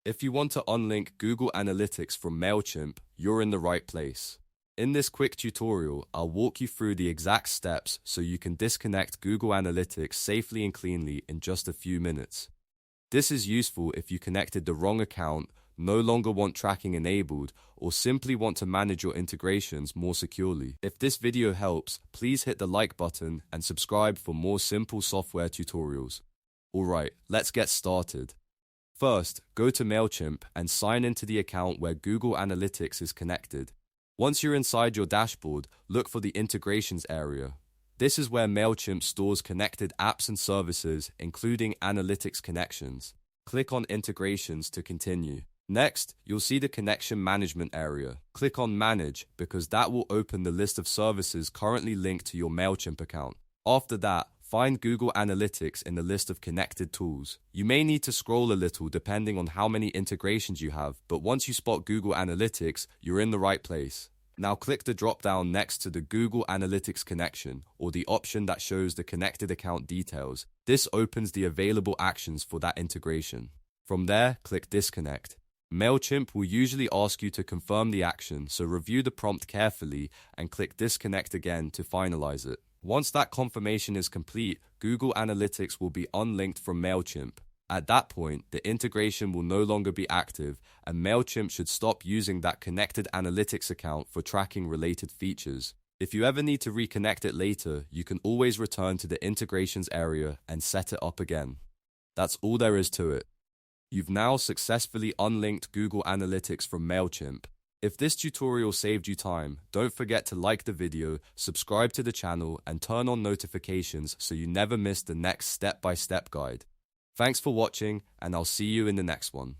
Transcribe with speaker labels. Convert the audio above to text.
Speaker 1: If you want to unlink Google Analytics from Mailchimp, you're in the right place. In this quick tutorial, I'll walk you through the exact steps so you can disconnect Google Analytics safely and cleanly in just a few minutes. This is useful if you connected the wrong account, no longer want tracking enabled, or simply want to manage your integrations more securely. If this video helps, please hit the like button and subscribe for more simple software tutorials. Alright, let's get started. First, go to Mailchimp and sign into the account where Google Analytics is connected. Once you're inside your dashboard, look for the integrations area. This is where Mailchimp stores connected apps and services, including analytics connections. Click on Integrations to continue. Next, you'll see the connection management area. Click on Manage because that will open the list of services currently linked to your Mailchimp account. After that, find Google Analytics in the list of connected tools. You may need to scroll a little depending on how many integrations you have, but once you spot Google Analytics, you're in the right place. Now click the drop-down next to the Google Analytics connection, or the option that shows the connected account details. This opens the available actions for that integration. From there, click Disconnect. Mailchimp will usually ask you to confirm the action, so review the prompt carefully and click Disconnect again to finalize it. Once that confirmation is complete, Google Analytics will be unlinked from Mailchimp. At that point, the integration will no longer be active, and Mailchimp should stop using that connected analytics account for tracking related features. If you ever need to reconnect it later, you can always return to the integrations area and set it up again. That's all there is to it. You've now successfully unlinked Google Analytics from Mailchimp. If this tutorial saved you time, don't forget to like the video, subscribe to the channel, and turn on notifications so you never miss the next step-by-step guide. Thanks for watching, and I'll see you in the next one.